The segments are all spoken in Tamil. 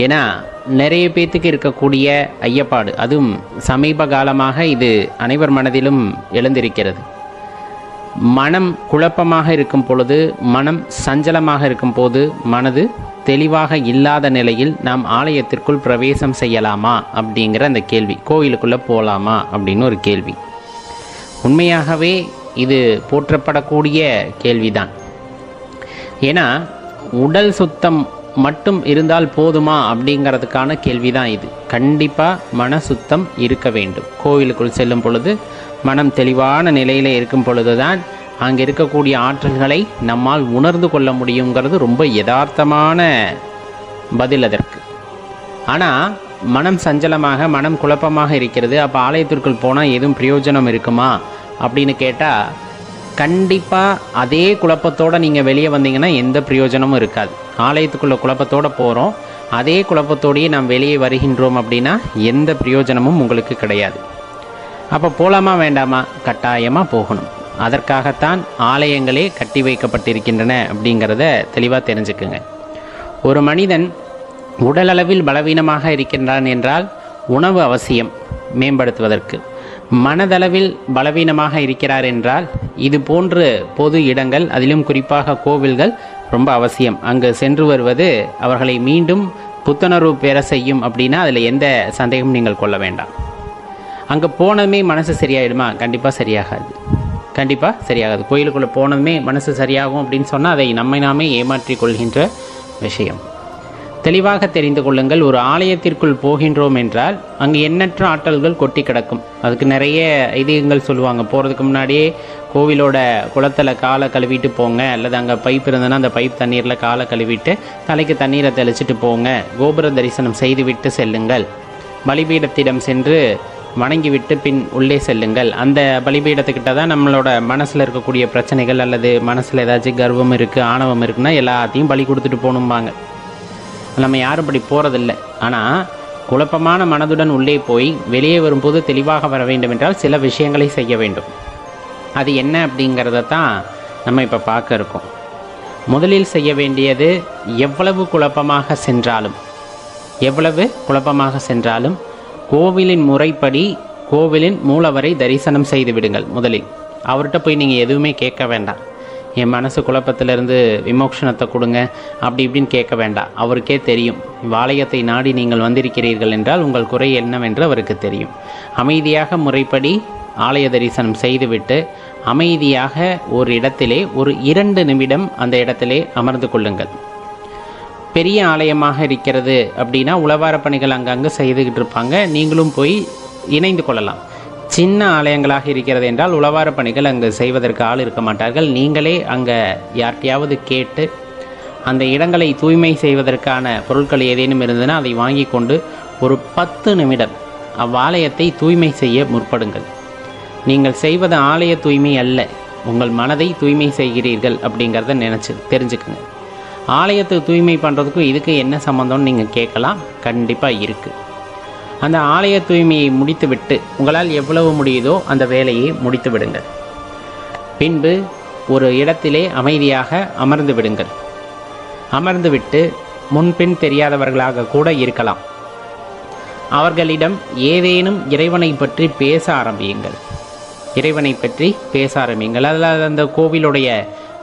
ஏன்னா நிறைய பேர்த்துக்கு இருக்கக்கூடிய ஐயப்பாடு, அதுவும் சமீப காலமாக இது அனைவர் மனதிலும் எழுந்திருக்கிறது. மனம் குழப்பமாக இருக்கும் பொழுது, மனம் சஞ்சலமாக இருக்கும் போது, மனது தெளிவாக இல்லாத நிலையில் நாம் ஆலயத்திற்குள் பிரவேசம் செய்யலாமா அப்படிங்கிற அந்த கேள்வி, கோயிலுக்குள்ளே போகலாமா அப்படின்னு ஒரு கேள்வி. உண்மையாகவே இது போற்றப்படக்கூடிய கேள்விதான். ஏன்னா உடல் சுத்தம் மட்டும் இருந்தால் போதுமா அப்படிங்கிறதுக்கான கேள்வி தான் இது. கண்டிப்பாக மன சுத்தம் இருக்க வேண்டும். கோவிலுக்குள் செல்லும் பொழுது மனம் தெளிவான நிலையில் இருக்கும் பொழுது தான் அங்கே இருக்கக்கூடிய ஆற்றல்களை நம்மால் உணர்ந்து கொள்ள முடியுங்கிறது ரொம்ப யதார்த்தமான பதில் அதற்கு. ஆனால் மனம் சஞ்சலமாக, மனம் குழப்பமாக இருக்கிறது, அப்போ ஆலயத்திற்குள் போனால் எதுவும் பிரயோஜனம் இருக்குமா அப்படின்னு கேட்டால், கண்டிப்பாக அதே குழப்பத்தோடு நீங்கள் வெளியே வந்தீங்கன்னா எந்த பிரயோஜனமும் இருக்காது. ஆலயத்துக்குள்ளே குழப்பத்தோடு போகிறோம், அதே குழப்பத்தோடையே நாம் வெளியே வருகின்றோம் அப்படின்னா எந்த பிரயோஜனமும் உங்களுக்கு கிடையாது. அப்போ போகலாமா வேண்டாமா? கட்டாயமாக போகணும். அதற்காகத்தான் ஆலயங்களே கட்டி வைக்கப்பட்டிருக்கின்றன அப்படிங்கிறத தெளிவாக தெரிஞ்சுக்குங்க. ஒரு மனிதன் உடலளவில் பலவீனமாக இருக்கின்றான் என்றால் உணவு அவசியம் மேம்படுத்துவதற்கு. மனதளவில் பலவீனமாக இருக்கிறார் என்றால் இது போன்று பொது இடங்கள், அதிலும் குறிப்பாக கோவில்கள் ரொம்ப அவசியம். அங்கு சென்று வருவது அவர்களை மீண்டும் புத்துணர்வு பெற செய்யும் அப்படின்னா அதில் எந்த சந்தேகமும் நீங்கள் கொள்ள வேண்டாம். அங்கே போனதுமே மனசு சரியாயிடுமா? கண்டிப்பாக சரியாகாது. கண்டிப்பாக சரியாகாது. கோயிலுக்குள்ளே போனதுமே மனசு சரியாகும் அப்படின்னு சொன்னால் அதை நாமே ஏமாற்றிக் கொள்கின்ற விஷயம். தெளிவாக தெரிந்து கொள்ளுங்கள். ஒரு ஆலயத்திற்குள் போகின்றோம் என்றால் அங்கே எண்ணற்ற ஆற்றல்கள் கொட்டி கிடக்கும். அதுக்கு நிறைய ஐதீகங்கள் சொல்லுவாங்க. போகிறதுக்கு முன்னாடியே கோவிலோட குளத்தில் காலை கழுவிட்டு போங்க, அல்லது அங்கே பைப் இருந்ததுன்னா அந்த பைப் தண்ணீரில் காலை கழுவிட்டு தலைக்கு தண்ணீரை தெளிச்சிட்டு போங்க. கோபுர தரிசனம் செய்துவிட்டு செல்லுங்கள். பலிபீடத்திடம் சென்று வணங்கிவிட்டு பின் உள்ளே செல்லுங்கள். அந்த பலிபீடத்துக்கிட்ட தான் நம்மளோட மனசில் இருக்கக்கூடிய பிரச்சனைகள், அல்லது மனசில் ஏதாச்சும் கர்வம் இருக்குது, ஆணவம் இருக்குன்னா எல்லாத்தையும் பலி கொடுத்துட்டு போகணும்பாங்க. நம்ம யாரும் இப்படி போகிறதில்லை. ஆனால் குழப்பமான மனதுடன் உள்ளே போய் வெளியே வரும்போது தெளிவாக வர வேண்டும் என்றால் சில விஷயங்களை செய்ய வேண்டும். அது என்ன அப்படிங்கிறத தான் நம்ம இப்போ பார்க்க இருக்கோம். முதலில் செய்ய வேண்டியது, எவ்வளவு குழப்பமாக சென்றாலும் கோவிலின் முறைப்படி கோவிலின் மூலவரை தரிசனம் செய்து விடுங்கள். முதலில் அவர்கிட்ட போய் நீங்கள் எதுவுமே கேட்க வேண்டாம். என் மனசு குழப்பத்திலிருந்து விமோக்ஷனத்தை கொடுங்க அப்படி இப்படின்னு கேட்க வேண்டாம். அவருக்கே தெரியும். ஆலயத்தை நாடி நீங்கள் வந்திருக்கிறீர்கள் என்றால் உங்கள் குறை என்னவென்று அவருக்கு தெரியும். அமைதியாக முறைப்படி ஆலய தரிசனம் செய்துவிட்டு அமைதியாக ஒரு இடத்திலே ஒரு 2 நிமிடம் அந்த இடத்திலே அமர்ந்து கொள்ளுங்கள். பெரிய ஆலயமாக இருக்கிறது அப்படின்னா உளவார பணிகள் அங்கங்கே செய்துக்கிட்டு இருப்பாங்க, நீங்களும் போய் இணைந்து கொள்ளலாம். சின்ன ஆலயங்களாக இருக்கிறது என்றால் உளவார பணிகள் அங்கு செய்வதற்கு ஆள் இருக்க மாட்டார்கள். நீங்களே அங்கே யார்கிட்டையாவது கேட்டு அந்த இடங்களை தூய்மை செய்வதற்கான பொருட்கள் ஏதேனும் இருந்ததுன்னா அதை வாங்கி கொண்டு ஒரு 10 நிமிடம் அவ்வாலயத்தை தூய்மை செய்ய முற்படுங்கள். நீங்கள் செய்வது ஆலய தூய்மை அல்ல, உங்கள் மனதை தூய்மை செய்கிறீர்கள் அப்படிங்கிறத தெரிஞ்சுக்குங்க. ஆலயத்தை தூய்மை பண்ணுறதுக்கும் இதுக்கு என்ன சம்மந்தம்னு நீங்கள் கேட்கலாம். கண்டிப்பாக இருக்குது. அந்த ஆலய தூய்மையை முடித்துவிட்டு உங்களால் எவ்வளவு முடியுதோ அந்த வேலையை முடித்து விடுங்கள். பின்பு ஒரு இடத்திலே அமைதியாக அமர்ந்து விடுங்கள். அமர்ந்துவிட்டு முன்பின் தெரியாதவர்களாக கூட இருக்கலாம், அவர்களிடம் ஏதேனும் இறைவனை பற்றி பேச ஆரம்பியுங்கள். அதில் அந்த கோவிலுடைய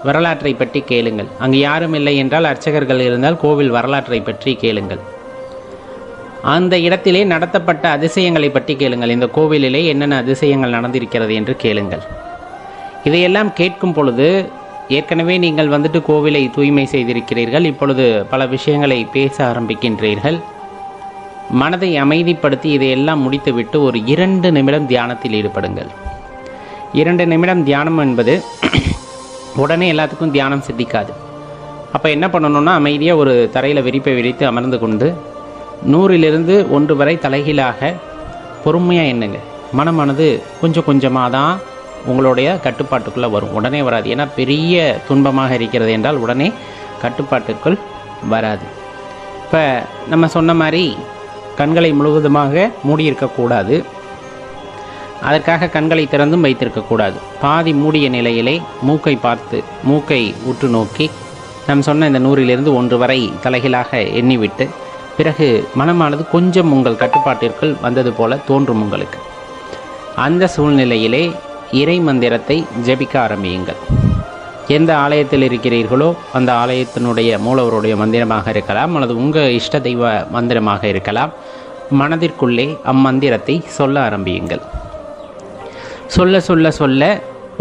வரலாற்றை பற்றி கேளுங்கள். அங்கு யாரும் இல்லை என்றால் அர்ச்சகர்கள் இருந்தால் கோவில் வரலாற்றை பற்றி கேளுங்கள். அந்த இடத்திலே நடத்தப்பட்ட அதிசயங்களை பற்றி கேளுங்கள். இந்த கோவிலிலே என்னென்ன அதிசயங்கள் நடந்திருக்கிறது என்று கேளுங்கள். இதையெல்லாம் கேட்கும் பொழுது ஏற்கனவே நீங்கள் வந்துட்டு கோவிலை தூய்மை செய்திருக்கிறீர்கள், இப்பொழுது பல விஷயங்களை பேச ஆரம்பிக்கின்றீர்கள். மனதை அமைதிப்படுத்தி இதையெல்லாம் முடித்துவிட்டு ஒரு 2 நிமிடம் தியானத்தில் ஈடுபடுங்கள். 2 நிமிடம் தியானம் என்பது உடனே எல்லாத்துக்கும் தியானம் சித்திக்காது. அப்போ என்ன பண்ணணும்னா, அமைதியாக ஒரு தரையில் விரிப்பை விரித்து அமர்ந்து கொண்டு 100லிருந்து 1 வரை தலைகீழாக பொறுமையாக எண்ணுங்க. மனமானது கொஞ்சம் கொஞ்சமாக தான் உங்களுடைய கட்டுப்பாட்டுக்குள்ளே வரும், உடனே வராது. ஏன்னா பெரிய துன்பமாக இருக்கிறது என்றால் உடனே கட்டுப்பாட்டுக்குள் வராது. இப்போ நம்ம சொன்ன மாதிரி கண்களை முழுவதுமாக மூடியிருக்கக்கூடாது, அதற்காக கண்களை திறந்தும் வைத்திருக்கக்கூடாது. பாதி மூடிய நிலையிலே மூக்கை உற்று நோக்கி நாம் சொன்ன இந்த 100லிருந்து 1 வரை தலைகீழாக எண்ணிவிட்டு பிறகு மனமானது கொஞ்சம் உங்கள் கட்டுப்பாட்டிற்குள் வந்தது போல தோன்றும் உங்களுக்கு. அந்த சூழ்நிலையிலே இறை மந்திரத்தை ஜபிக்க ஆரம்பியுங்கள். எந்த ஆலயத்தில் இருக்கிறீர்களோ அந்த ஆலயத்தினுடைய மூலவருடைய மந்திரமாக இருக்கலாம், அல்லது உங்கள் இஷ்ட தெய்வ மந்திரமாக இருக்கலாம். மனதிற்குள்ளே அம்மந்திரத்தை சொல்ல ஆரம்பியுங்கள். சொல்ல சொல்ல சொல்ல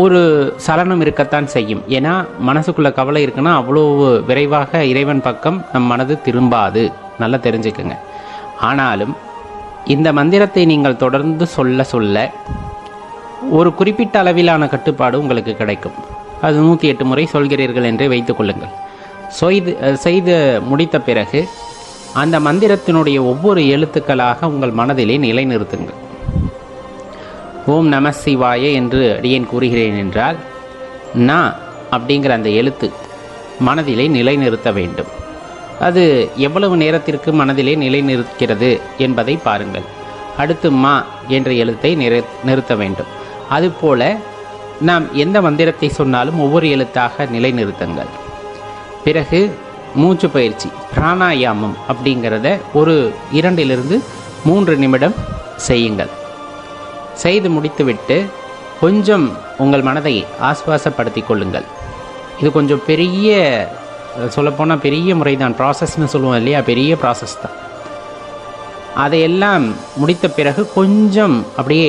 ஒரு சலனம் இருக்கத்தான் செய்யும். ஏன்னா மனசுக்குள்ளே கவலை இருக்குன்னா அவ்வளோ விரைவாக இறைவன் பக்கம் நம் மனது திரும்பாது, நல்லா தெரிஞ்சுக்குங்க. ஆனாலும் இந்த மந்திரத்தை நீங்கள் தொடர்ந்து சொல்ல சொல்ல ஒரு குறிப்பிட்ட அளவிலான கட்டுப்பாடு உங்களுக்கு கிடைக்கும். அது 108 முறை சொல்கிறீர்கள் என்று வைத்துக்கொள்ளுங்கள். செய்து முடித்த பிறகு அந்த மந்திரத்தினுடைய ஒவ்வொரு எழுத்துக்களாக உங்கள் மனதிலே நிலைநிறுத்துங்கள். ஓம் நம சிவாய என்று அடியேன் கூறுகிறேன் என்றால் நா அப்படிங்கிற அந்த எழுத்து மனதிலே நிலைநிறுத்த வேண்டும். அது எவ்வளவு நேரத்திற்கு மனதிலே நிலைநிறுத்துகிறது என்பதை பாருங்கள். அடுத்து மா என்ற எழுத்தை நிறுத்த வேண்டும். அதுபோல நாம் எந்த மந்திரத்தை சொன்னாலும் ஒவ்வொரு எழுத்தாக நிலைநிறுத்துங்கள். பிறகு மூச்சு பயிற்சி பிராணாயாமம் அப்படிங்கிறத ஒரு 2 to 3 நிமிடம் செய்யுங்கள். செய்து முடித்துவிட்டு கொஞ்சம் உங்கள் மனதை ஆஸ்வாசப்படுத்தி கொள்ளுங்கள். இது கொஞ்சம் பெரிய, சொல்லப்போனால் பெரிய முறைதான், ப்ராசஸ்ன்னு சொல்லுவோம் இல்லையா, பெரிய ப்ராசஸ் தான். அதையெல்லாம் முடித்த பிறகு கொஞ்சம் அப்படியே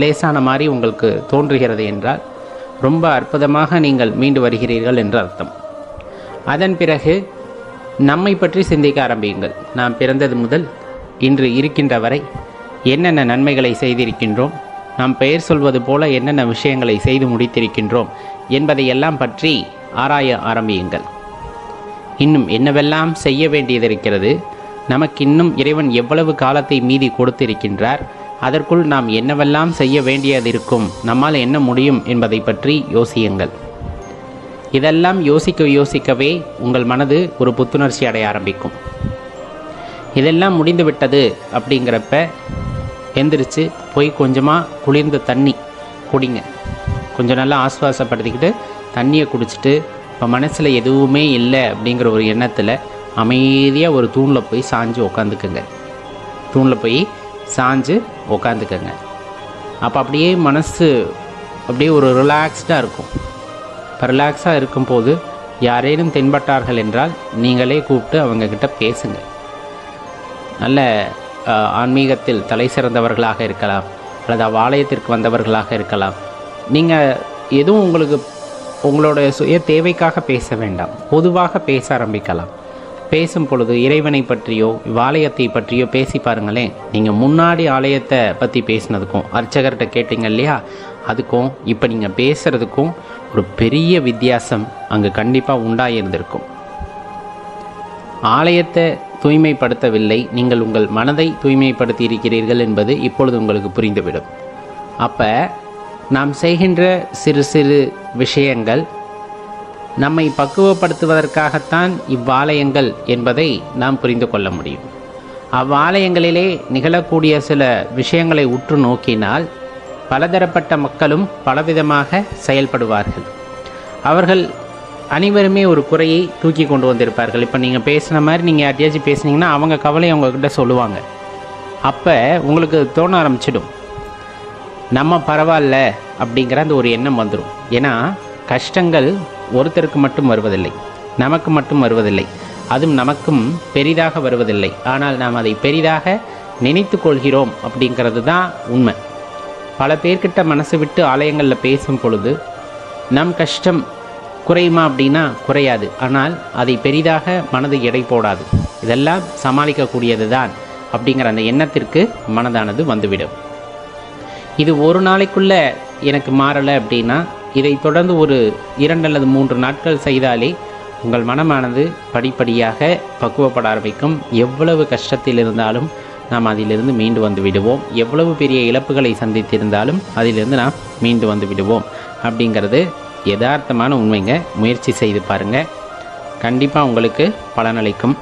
லேசான மாதிரி உங்களுக்கு தோன்றுகிறது என்றால் ரொம்ப அற்புதமாக நீங்கள் மீண்டு வருகிறீர்கள் என்று அர்த்தம். அதன் பிறகு நம்மை பற்றி சிந்திக்க ஆரம்பியுங்கள். நாம் பிறந்தது முதல் இன்று இருக்கின்ற வரை என்னென்ன நன்மைகளை செய்திருக்கின்றோம், நாம் பெயர் சொல்வது போல என்னென்ன விஷயங்களை செய்து முடித்திருக்கின்றோம் என்பதையெல்லாம் பற்றி ஆராய ஆரம்பியுங்கள். இன்னும் என்னவெல்லாம் செய்ய வேண்டியதிருக்கிறது, நமக்கு இன்னும் இறைவன் எவ்வளவு காலத்தை மீதி கொடுத்திருக்கின்றார், அதற்குள் நாம் என்னவெல்லாம் செய்ய வேண்டியதிருக்கும், நம்மால் என்ன முடியும் என்பதை பற்றி யோசியுங்கள். இதெல்லாம் யோசிக்கவே உங்கள் மனது ஒரு புத்துணர்ச்சி அடைய ஆரம்பிக்கும். இதெல்லாம் முடிந்துவிட்டது அப்படிங்கிறப்ப எந்திரிச்சு போய் கொஞ்சமாக குளிர்ந்த தண்ணி குடிங்க. கொஞ்சம் நல்லா ஆஸ்வாசப்படுத்திக்கிட்டு தண்ணியை குடிச்சிட்டு இப்போ மனசில் எதுவுமே இல்லை அப்படிங்கிற ஒரு எண்ணத்தில் அமைதியாக ஒரு தூணில் போய் சாஞ்சு உக்காந்துக்குங்க. தூணில் போய் சாஞ்சு உக்காந்துக்கங்க. அப்போ அப்படியே மனசு அப்படியே ஒரு ரிலாக்ஸ்டாக இருக்கும். இப்போ ரிலாக்ஸாக இருக்கும்போது யாரேனும் தென்பட்டார்கள் என்றால் நீங்களே கூப்பிட்டு அவங்கக்கிட்ட பேசுங்க. நல்ல ஆன்மீகத்தில் தலை சிறந்தவர்களாக இருக்கலாம், அல்லது அவ்வாலயத்திற்கு வந்தவர்களாக இருக்கலாம். நீங்கள் எதுவும் உங்களோட சுய தேவைக்காக பேச வேண்டாம், பொதுவாக பேச ஆரம்பிக்கலாம். பேசும் பொழுது இறைவனை பற்றியோ ஆலயத்தை பற்றியோ பேசி பாருங்களேன். நீங்கள் முன்னாடி ஆலயத்தை பற்றி பேசினதுக்கும் அர்ச்சகர்கிட்ட கேட்டீங்க இல்லையா, அதுக்கும் இப்போ நீங்கள் பேசுகிறதுக்கும் ஒரு பெரிய வித்தியாசம் அங்கே கண்டிப்பாக உண்டாயிருந்திருக்கும். ஆலயத்தை தூய்மைப்படுத்தவில்லை, நீங்கள் உங்கள் மனதை தூய்மைப்படுத்தி இருக்கிறீர்கள் என்பது இப்பொழுது உங்களுக்கு புரிந்துவிடும். அப்போ நாம் செய்கின்ற சிறு சிறு விஷயங்கள் நம்மை பக்குவப்படுத்துவதற்காகத்தான் இவ்வாலயங்கள் என்பதை நாம் புரிந்து கொள்ள முடியும். அவ்வாலயங்களிலே நிகழக்கூடிய சில விஷயங்களை உற்று நோக்கினால் பலதரப்பட்ட மக்களும் பலவிதமாக செயல்படுவார்கள். அவர்கள் அனைவருமே ஒரு குறையை தூக்கி கொண்டு வந்திருப்பார்கள். இப்போ நீங்கள் பேசுன மாதிரி நீங்கள் யார்ட்டையாச்சும் பேசுனீங்கன்னா அவங்க கவலையை அவங்கக்கிட்ட சொல்லுவாங்க. அப்போ உங்களுக்கு தோண ஆரம்பிச்சிடும், நம்ம பரவாயில்ல அப்படிங்கிற அந்த ஒரு எண்ணம் வந்துடும். ஏன்னா கஷ்டங்கள் ஒருத்தருக்கு மட்டும் வருவதில்லை, நமக்கு மட்டும் வருவதில்லை, அதுவும் நமக்கும் பெரிதாக வருவதில்லை. ஆனால் நாம் அதை பெரிதாக நினைத்து கொள்கிறோம் அப்படிங்கிறது தான் உண்மை. பல பேர்கிட்ட மனசு விட்டு ஆலயங்களில் பேசும் பொழுது நம் கஷ்டம் குறையுமா அப்படின்னா குறையாது. ஆனால் அதை பெரிதாக மனது எடை போடாது. இதெல்லாம் சமாளிக்கக்கூடியது தான் அப்படிங்கிற அந்த எண்ணத்திற்கு மனதானது வந்துவிடும். இது ஒரு நாளைக்குள்ளே எனக்கு மாறலை அப்படின்னா இதை தொடர்ந்து ஒரு 2 அல்லது 3 நாட்கள் செய்தாலே உங்கள் மனமானது படிப்படியாக பக்குவப்பட ஆரம்பிக்கும். எவ்வளவு கஷ்டத்தில் இருந்தாலும் நாம் அதிலிருந்து மீண்டு வந்து விடுவோம். எவ்வளவு பெரிய இழப்புகளை சந்தித்திருந்தாலும் அதிலிருந்து நாம் மீண்டு வந்து விடுவோம் அப்படிங்கிறது யதார்த்தமான உண்மைங்க. முயற்சி செய்து பாருங்கள், கண்டிப்பாக உங்களுக்கு பலனளிக்கும்.